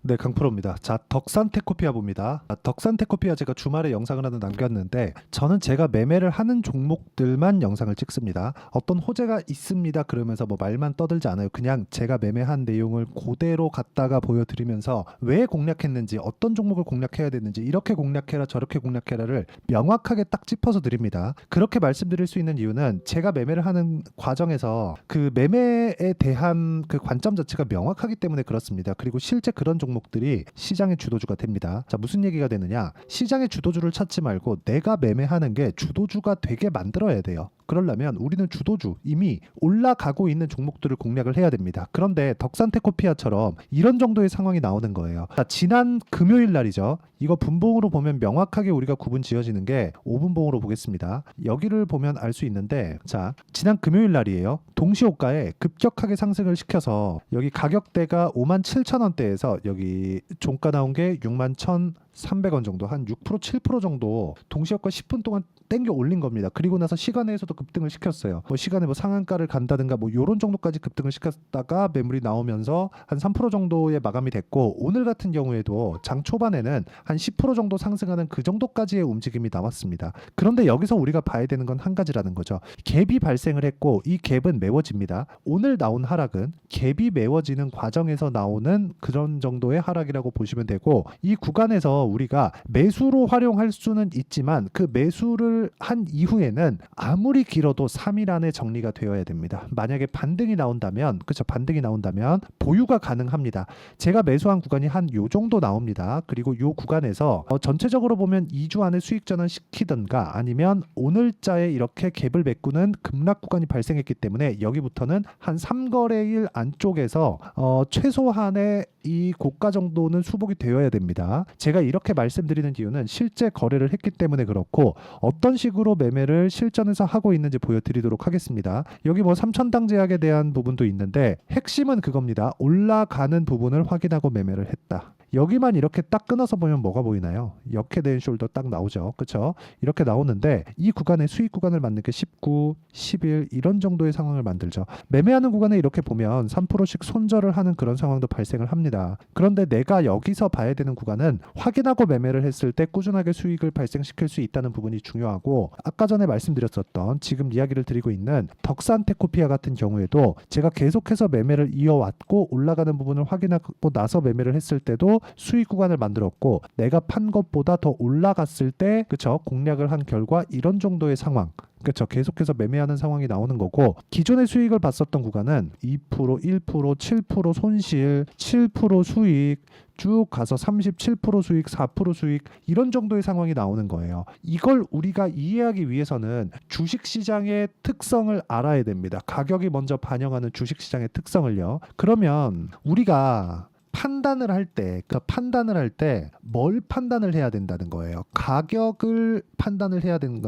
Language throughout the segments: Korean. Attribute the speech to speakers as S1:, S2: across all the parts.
S1: 네, 강프로입니다. 자, 덕산테코피아 봅니다. 덕산테코피아 제가 주말에 영상을 하나 남겼는데 저는 제가 매매를 하는 종목들만 영상을 찍습니다. 어떤 호재가 있습니다. 그러면서 뭐 말만 떠들지 않아요. 그냥 제가 매매한 내용을 그대로 갖다가 보여드리면서 왜 공략했는지, 어떤 종목을 공략해야 되는지, 이렇게 공략해라, 저렇게 공략해라를 명확하게 딱 짚어서 드립니다. 그렇게 말씀드릴 수 있는 이유는 제가 매매를 하는 과정에서 그 매매에 대한 그 관점 자체가 명확하기 때문에 그렇습니다. 그리고 실제 그런 종목들이 시장의 주도주가 됩니다. 자, 무슨 얘기가 되느냐? 시장의 주도주를 찾지 말고 내가 매매하는 게 주도주가 되게 만들어야 돼요. 그러려면 우리는 주도주, 이미 올라가고 있는 종목들을 공략을 해야 됩니다. 그런데 덕산테코피아처럼 이런 정도의 상황이 나오는 거예요. 자, 지난 금요일 날이죠. 이거 분봉으로 보면 명확하게 우리가 구분 지어지는 게 5분봉으로 보겠습니다. 여기를 보면 알 수 있는데, 자, 지난 금요일 날이에요. 동시호가에 급격하게 상승을 시켜서 여기 가격대가 57,000원대에서 여기 종가 나온 게 61,300원 정도, 한 6% 7% 정도 동시호가 10분 동안 땡겨 올린 겁니다. 그리고 나서 시간에서도 급등을 시켰어요. 뭐 시간에 뭐 상한가를 간다든가 뭐 요런 정도까지 급등을 시켰다가 매물이 나오면서 한 3% 정도의 마감이 됐고, 오늘 같은 경우에도 장 초반에는 한 10% 정도 상승하는 그 정도까지의 움직임이 나왔습니다. 그런데 여기서 우리가 봐야 되는 건 한 가지라는 거죠. 갭이 발생을 했고 이 갭은 메워집니다. 오늘 나온 하락은 갭이 메워지는 과정에서 나오는 그런 정도의 하락이라고 보시면 되고, 이 구간에서 우리가 매수로 활용할 수는 있지만 그 매수를 한 이후에는 아무리 길어도 3일 안에 정리가 되어야 됩니다. 만약에 반등이 나온다면, 그렇죠, 반등이 나온다면 보유가 가능합니다. 제가 매수한 구간이 한 요 정도 나옵니다. 그리고 요 구간에서 전체적으로 보면 2주 안에 수익 전환 시키든가 아니면 오늘자에 이렇게 갭을 메꾸는 급락 구간이 발생했기 때문에 여기부터는 한 3거래일 안쪽에서 최소한의 이 고가 정도는 수복이 되어야 됩니다. 제가 이렇게 말씀드리는 이유는 실제 거래를 했기 때문에 그렇고, 어떤 식으로 매매를 실전에서 하고 있는지 보여드리도록 하겠습니다. 여기 뭐 3천당 제약에 대한 부분도 있는데 핵심은 그겁니다. 올라가는 부분을 확인하고 매매를 했다. 여기만 이렇게 딱 끊어서 보면 뭐가 보이나요? 역회된 숄더 딱 나오죠. 그렇죠? 이렇게 나오는데 이 구간에 수익 구간을 만든 게 19, 11 이런 정도의 상황을 만들죠. 매매하는 구간에 이렇게 보면 3%씩 손절을 하는 그런 상황도 발생을 합니다. 그런데 내가 여기서 봐야 되는 구간은 확인하고 매매를 했을 때 꾸준하게 수익을 발생시킬 수 있다는 부분이 중요하고, 아까 전에 말씀드렸었던 지금 이야기를 드리고 있는 덕산테코피아 같은 경우에도 제가 계속해서 매매를 이어왔고 올라가는 부분을 확인하고 나서 매매를 했을 때도 수익 구간을 만들었고, 내가 판 것보다 더 올라갔을 때, 그쵸, 공략을 한 결과 이런 정도의 상황, 그렇죠, 계속해서 매매하는 상황이 나오는 거고, 기존의 수익을 봤었던 구간은 2%, 1%, 7% 손실, 7% 수익 쭉 가서 37% 수익, 4% 수익 이런 정도의 상황이 나오는 거예요. 이걸 우리가 이해하기 위해서는 주식시장의 특성을 알아야 됩니다. 가격이 먼저 반영하는 주식시장의 특성을요. 그러면 우리가 판단을 할 때, 뭘 판단을 해야 된다는 거예요. 가격을 판단을 해야 되는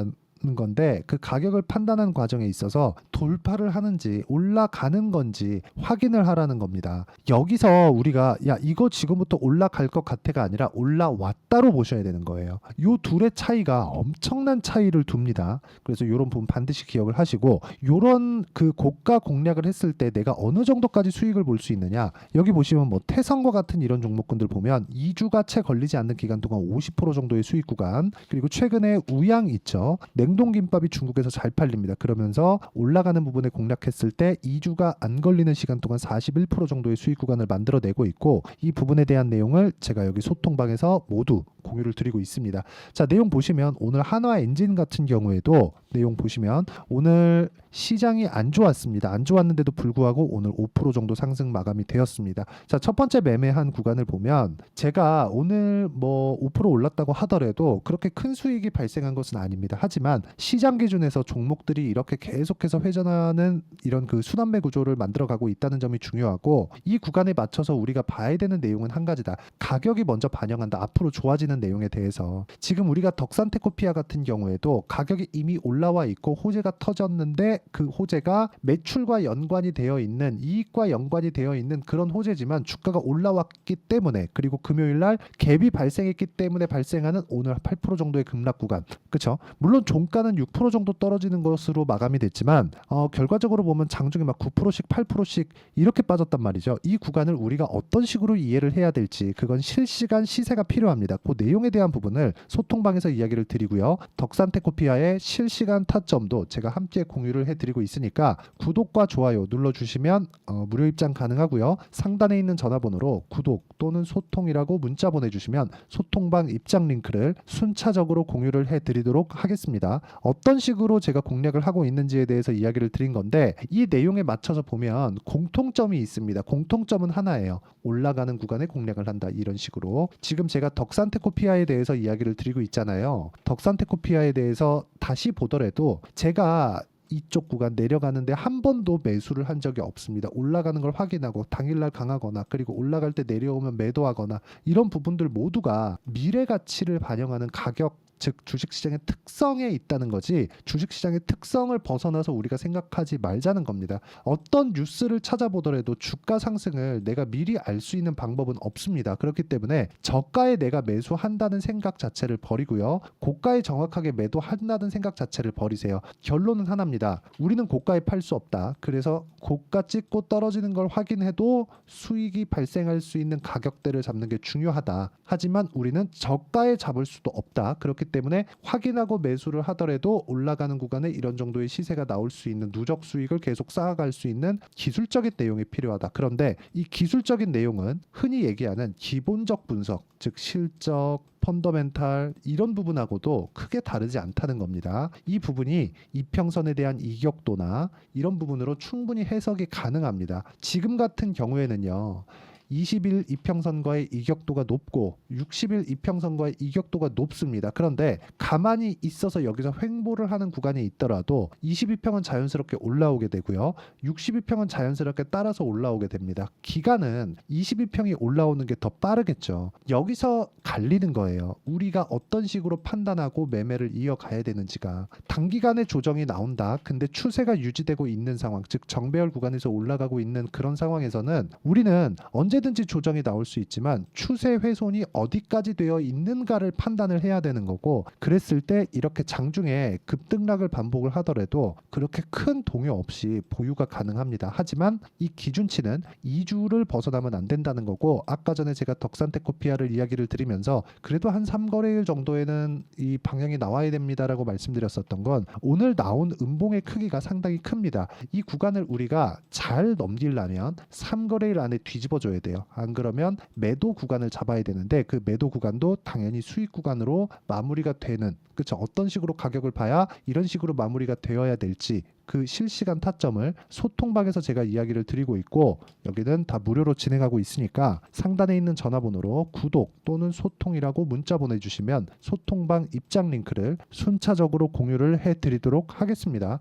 S1: 건데, 그 가격을 판단하는 과정에 있어서 돌파를 하는지 올라가는 건지 확인을 하라는 겁니다. 여기서 우리가 야 이거 지금부터 올라갈 것 같아가 아니라 올라왔다로 보셔야 되는 거예요. 요 둘의 차이가 엄청난 차이를 둡니다. 그래서 이런 부분 반드시 기억을 하시고, 요런 그 고가 공략을 했을 때 내가 어느 정도까지 수익을 볼 수 있느냐, 여기 보시면 뭐 태성과 같은 이런 종목군들 보면 2주가 채 걸리지 않는 기간 동안 50% 정도의 수익 구간, 그리고 최근에 우양 있죠, 냉동김밥이 중국에서 잘 팔립니다. 그러면서 올라가는 부분에 공략했을 때 2주가 안 걸리는 시간 동안 41% 정도의 수익 구간을 만들어내고 있고, 이 부분에 대한 내용을 제가 여기 소통방에서 모두 공유를 드리고 있습니다. 자, 내용 보시면 오늘 한화엔진 같은 경우에도 내용 보시면 오늘 시장이 안 좋았습니다. 안 좋았는데도 불구하고 오늘 5% 정도 상승 마감이 되었습니다. 자, 첫 번째 매매한 구간을 보면 제가 오늘 뭐 5% 올랐다고 하더라도 그렇게 큰 수익이 발생한 것은 아닙니다. 하지만 시장 기준에서 종목들이 이렇게 계속해서 회전하는 이런 그 순환매 구조를 만들어가고 있다는 점이 중요하고, 이 구간에 맞춰서 우리가 봐야 되는 내용은 한 가지다. 가격이 먼저 반영한다. 앞으로 좋아지는 내용에 대해서. 지금 우리가 덕산테코피아 같은 경우에도 가격이 이미 올라와 있고 호재가 터졌는데 그 호재가 매출과 연관이 되어 있는, 이익과 연관이 되어 있는 그런 호재지만 주가가 올라왔기 때문에, 그리고 금요일 날 갭이 발생했기 때문에 발생하는 오늘 8% 정도의 급락 구간. 그렇죠? 물론 종가는 6% 정도 떨어지는 것으로 마감이 됐지만 결과적으로 보면 장중에 막 9%씩 8%씩 이렇게 빠졌단 말이죠. 이 구간을 우리가 어떤 식으로 이해를 해야 될지, 그건 실시간 시세가 필요합니다. 그 내용에 대한 부분을 소통방에서 이야기를 드리고요. 덕산테코피아의 실시간 타점도 제가 함께 공유를 해드리고 있으니까 구독과 좋아요 눌러주시면 무료 입장 가능하고요. 상단에 있는 전화번호로 구독 또는 소통이라고 문자 보내주시면 소통방 입장 링크를 순차적으로 공유를 해드리도록 하겠습니다. 어떤 식으로 제가 공략을 하고 있는지에 대해서 이야기를 드린 건데, 이 내용에 맞춰서 보면 공통점이 있습니다. 공통점은 하나예요. 올라가는 구간에 공략을 한다, 이런 식으로. 지금 제가 덕산테코피아에 대해서 이야기를 드리고 있잖아요. 덕산테코피아에 대해서 다시 보더라도 제가 이쪽 구간 내려가는데 한 번도 매수를 한 적이 없습니다. 올라가는 걸 확인하고 당일날 강하거나, 그리고 올라갈 때 내려오면 매도하거나, 이런 부분들 모두가 미래 가치를 반영하는 가격, 즉 주식시장의 특성에 있다는 거지, 주식시장의 특성을 벗어나서 우리가 생각하지 말자는 겁니다. 어떤 뉴스를 찾아보더라도 주가 상승을 내가 미리 알 수 있는 방법은 없습니다. 그렇기 때문에 저가에 내가 매수한다는 생각 자체를 버리고요, 고가에 정확하게 매도한다는 생각 자체를 버리세요. 결론은 하나입니다. 우리는 고가에 팔 수 없다. 그래서 고가 찍고 떨어지는 걸 확인해도 수익이 발생할 수 있는 가격대를 잡는 게 중요하다. 하지만 우리는 저가에 잡을 수도 없다. 그렇기 때문에 확인하고 매수를 하더라도 올라가는 구간에 이런 정도의 시세가 나올 수 있는 누적 수익을 계속 쌓아갈 수 있는 기술적인 내용이 필요하다. 그런데 이 기술적인 내용은 흔히 얘기하는 기본적 분석, 즉 실적, 펀더멘탈, 이런 부분하고도 크게 다르지 않다는 겁니다. 이 부분이 이평선에 대한 이격도나 이런 부분으로 충분히 해석이 가능합니다. 지금 같은 경우에는요, 20일 이평선과의 이격도가 높고 60일 이평선과의 이격도가 높습니다. 그런데 가만히 있어서 여기서 횡보를 하는 구간이 있더라도 22평은 자연스럽게 올라오게 되고요, 62평은 자연스럽게 따라서 올라오게 됩니다. 기간은 22평이 올라오는 게 더 빠르겠죠. 여기서 갈리는 거예요. 우리가 어떤 식으로 판단하고 매매를 이어가야 되는지가. 단기간에 조정이 나온다. 근데 추세가 유지되고 있는 상황, 즉 정배열 구간에서 올라가고 있는 그런 상황에서는 우리는 언제든지 조정이 나올 수 있지만 추세 훼손이 어디까지 되어 있는가를 판단을 해야 되는 거고, 그랬을 때 이렇게 장중에 급등락을 반복을 하더라도 그렇게 큰 동요 없이 보유가 가능합니다. 하지만 이 기준치는 2주를 벗어나면 안 된다는 거고, 아까 전에 제가 덕산테코피아를 이야기를 드리면서 그래도 한 3거래일 정도에는 이 방향이 나와야 됩니다라고 말씀드렸었던 건, 오늘 나온 음봉의 크기가 상당히 큽니다. 이 구간을 우리가 잘 넘기려면 3거래일 안에 뒤집어줘야 돼요. 안 그러면 매도 구간을 잡아야 되는데, 그 매도 구간도 당연히 수익 구간으로 마무리가 되는, 그렇죠? 어떤 식으로 가격을 봐야 이런 식으로 마무리가 되어야 될지, 그 실시간 타점을 소통방에서 제가 이야기를 드리고 있고, 여기는 다 무료로 진행하고 있으니까 상단에 있는 전화번호로 구독 또는 소통이라고 문자 보내주시면 소통방 입장 링크를 순차적으로 공유를 해드리도록 하겠습니다.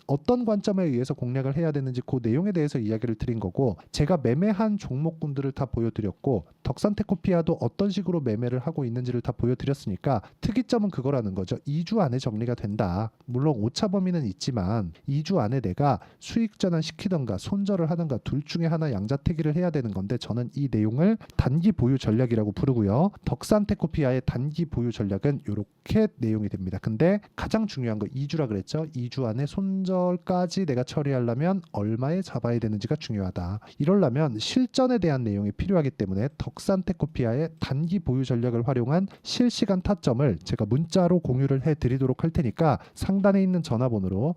S1: 어떤 관점에 의해서 공략을 해야 되는지 그 내용에 대해서 이야기를 드린 거고, 제가 매매한 종목군들을 다 보여드렸고, 덕산테코피아도 어떤 식으로 매매를 하고 있는지를 다 보여드렸으니까 특이점은 그거라는 거죠. 2주 안에 정리가 된다. 물론 오차 범위는 있지만 2주 안에 내가 수익 전환 시키던가 손절을 하던가 둘 중에 하나 양자택일을 해야 되는 건데, 저는 이 내용을 단기 보유 전략이라고 부르고요. 덕산테코피아의 단기 보유 전략은 이렇게 내용이 됩니다. 근데 가장 중요한 거 2주라 그랬죠. 2주 안에 손절까지 내가 처리하려면 얼마에 잡아야 되는지가 중요하다. 이러려면 실전에 대한 내용이 필요하기 때문에 덕산테코피아의 단기 보유 전략을 활용한 실시간 타점을 제가 문자로 공유를 해드리도록 할 테니까 상단에 있는 전화번호로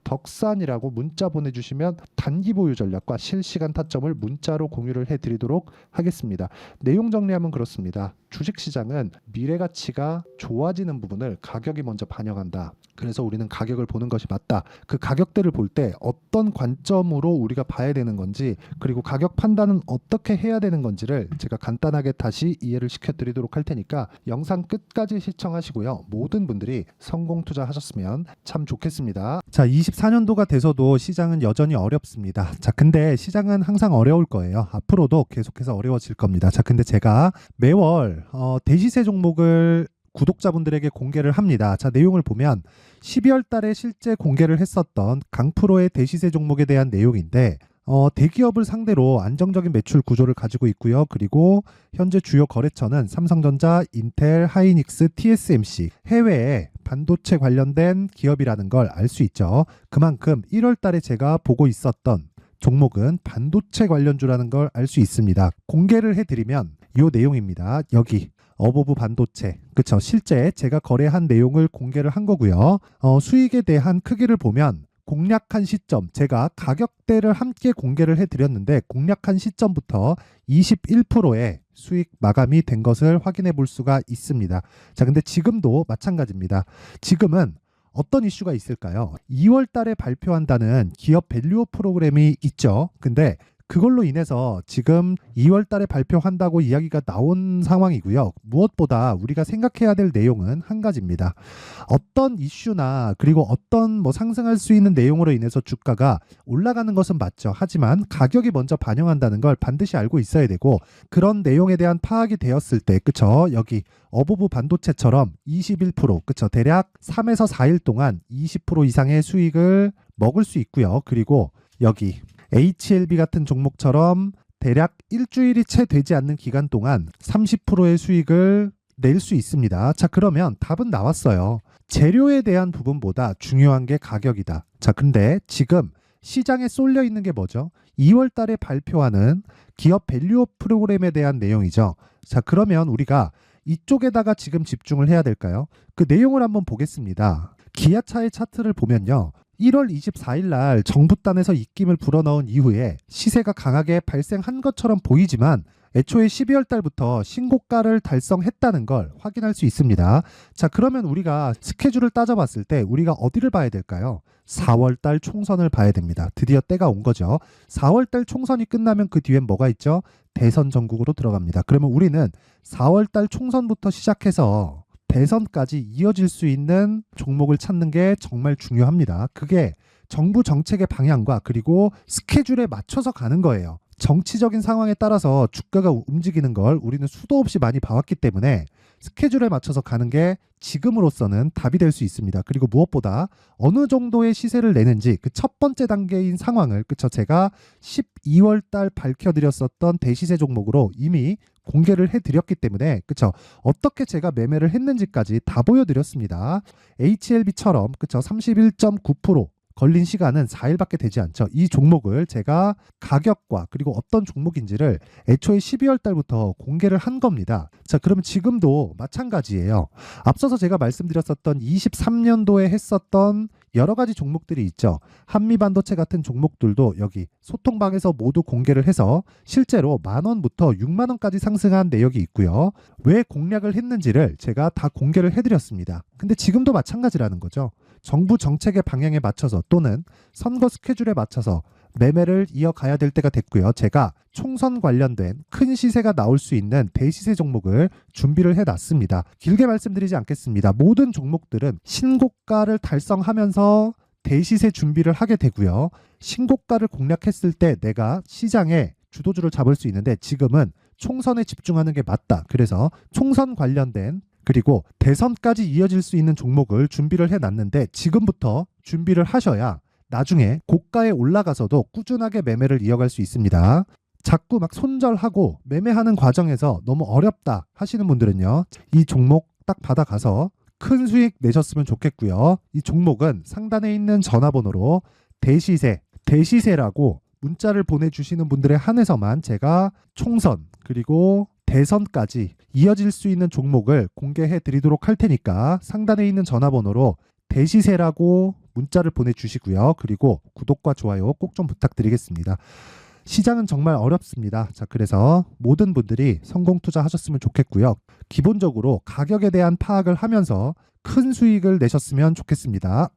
S1: 덕산이라고 문자 보내주시면 단기 보유 전략과 실시간 타점을 문자로 공유를 해드리도록 하겠습니다. 내용 정리하면 그렇습니다. 주식시장은 미래 가치가 좋아지는 부분을 가격이 먼저 반영한다. 그래서 우리는 가격을 보는 것이 맞다. 그 가격대를 볼 때 어떤 관점으로 우리가 봐야 되는 건지, 그리고 가격 판단은 어떻게 해야 되는 건지를 제가 간단하게 다시 이해를 시켜드리도록 할 테니까 영상 끝까지 시청하시고요. 모든 분들이 성공 투자하셨으면 참 좋겠습니다. 자, 24년도가 돼서도 시장은 여전히 어렵습니다. 자, 근데 시장은 항상 어려울 거예요. 앞으로도 계속해서 어려워질 겁니다. 자, 근데 제가 매월 대시세 종목을 구독자분들에게 공개를 합니다. 자, 내용을 보면 12월 달에 실제 공개를 했었던 강프로의 대시세 종목에 대한 내용인데 대기업을 상대로 안정적인 매출 구조를 가지고 있고요. 그리고 현재 주요 거래처는 삼성전자, 인텔, 하이닉스, TSMC, 해외에 반도체 관련된 기업이라는 걸 알 수 있죠. 그만큼 1월 달에 제가 보고 있었던 종목은 반도체 관련주라는 걸 알 수 있습니다. 공개를 해드리면 이 내용입니다. 여기 어보브 반도체, 그쵸? 실제 제가 거래한 내용을 공개를 한 거고요. 수익에 대한 크기를 보면 공략한 시점, 제가 가격대를 함께 공개를 해드렸는데 공략한 시점부터 21%의 수익 마감이 된 것을 확인해 볼 수가 있습니다. 자, 근데 지금도 마찬가지입니다. 지금은 어떤 이슈가 있을까요? 2월 달에 발표한다는 기업 밸류업 프로그램이 있죠. 근데 그걸로 인해서 지금 2월 달에 발표한다고 이야기가 나온 상황이고요. 무엇보다 우리가 생각해야 될 내용은 한 가지입니다. 어떤 이슈나 그리고 어떤 상승할 수 있는 내용으로 인해서 주가가 올라가는 것은 맞죠. 하지만 가격이 먼저 반영한다는 걸 반드시 알고 있어야 되고, 그런 내용에 대한 파악이 되었을 때, 그쵸? 여기 어보브 반도체처럼 21%, 그쵸? 대략 3에서 4일 동안 20% 이상의 수익을 먹을 수 있고요. 그리고 여기 HLB 같은 종목처럼 대략 일주일이 채 되지 않는 기간 동안 30%의 수익을 낼 수 있습니다. 자, 그러면 답은 나왔어요. 재료에 대한 부분보다 중요한 게 가격이다. 자, 근데 지금 시장에 쏠려 있는 게 뭐죠? 2월 달에 발표하는 기업 밸류업 프로그램에 대한 내용이죠. 자, 그러면 우리가 이쪽에다가 지금 집중을 해야 될까요? 그 내용을 한번 보겠습니다. 기아차의 차트를 보면요. 1월 24일 날 정부단에서 입김을 불어넣은 이후에 시세가 강하게 발생한 것처럼 보이지만 애초에 12월 달부터 신고가를 달성했다는 걸 확인할 수 있습니다. 자, 그러면 우리가 스케줄을 따져봤을 때 우리가 어디를 봐야 될까요? 4월 달 총선을 봐야 됩니다. 드디어 때가 온 거죠. 4월 달 총선이 끝나면 그 뒤엔 뭐가 있죠? 대선 전국으로 들어갑니다. 그러면 우리는 4월 달 총선부터 시작해서 대선까지 이어질 수 있는 종목을 찾는 게 정말 중요합니다. 그게 정부 정책의 방향과 그리고 스케줄에 맞춰서 가는 거예요. 정치적인 상황에 따라서 주가가 움직이는 걸 우리는 수도 없이 많이 봐왔기 때문에 스케줄에 맞춰서 가는 게 지금으로서는 답이 될 수 있습니다. 그리고 무엇보다 어느 정도의 시세를 내는지 그 첫 번째 단계인 상황을, 그쵸? 제가 12월 달 밝혀드렸었던 대시세 종목으로 이미 공개를 해드렸기 때문에, 그쵸? 어떻게 제가 매매를 했는지까지 다 보여드렸습니다. HLB처럼, 그쵸? 31.9% 걸린 시간은 4일밖에 되지 않죠. 이 종목을 제가 가격과 그리고 어떤 종목인지를 애초에 12월 달부터 공개를 한 겁니다. 자, 그러면 지금도 마찬가지예요. 앞서서 제가 말씀드렸었던 23년도에 했었던 여러 가지 종목들이 있죠. 한미반도체 같은 종목들도 여기 소통방에서 모두 공개를 해서 실제로 10,000원부터 60,000원까지 상승한 내역이 있고요. 왜 공략을 했는지를 제가 다 공개를 해드렸습니다. 근데 지금도 마찬가지라는 거죠. 정부 정책의 방향에 맞춰서 또는 선거 스케줄에 맞춰서 매매를 이어가야 될 때가 됐고요. 제가 총선 관련된 큰 시세가 나올 수 있는 대시세 종목을 준비를 해놨습니다. 길게 말씀드리지 않겠습니다. 모든 종목들은 신고가를 달성하면서 대시세 준비를 하게 되고요. 신고가를 공략했을 때 내가 시장에 주도주를 잡을 수 있는데 지금은 총선에 집중하는 게 맞다. 그래서 총선 관련된 그리고 대선까지 이어질 수 있는 종목을 준비를 해놨는데 지금부터 준비를 하셔야 나중에 고가에 올라가서도 꾸준하게 매매를 이어갈 수 있습니다. 자꾸 막 손절하고 매매하는 과정에서 너무 어렵다 하시는 분들은요. 이 종목 딱 받아가서 큰 수익 내셨으면 좋겠고요. 이 종목은 상단에 있는 전화번호로 대시세라고 문자를 보내주시는 분들에 한해서만 제가 총선 그리고 대선까지 이어질 수 있는 종목을 공개해 드리도록 할 테니까 상단에 있는 전화번호로 대시세라고 문자를 보내주시고요. 그리고 구독과 좋아요 꼭 좀 부탁드리겠습니다. 시장은 정말 어렵습니다. 자, 그래서 모든 분들이 성공 투자하셨으면 좋겠고요. 기본적으로 가격에 대한 파악을 하면서 큰 수익을 내셨으면 좋겠습니다.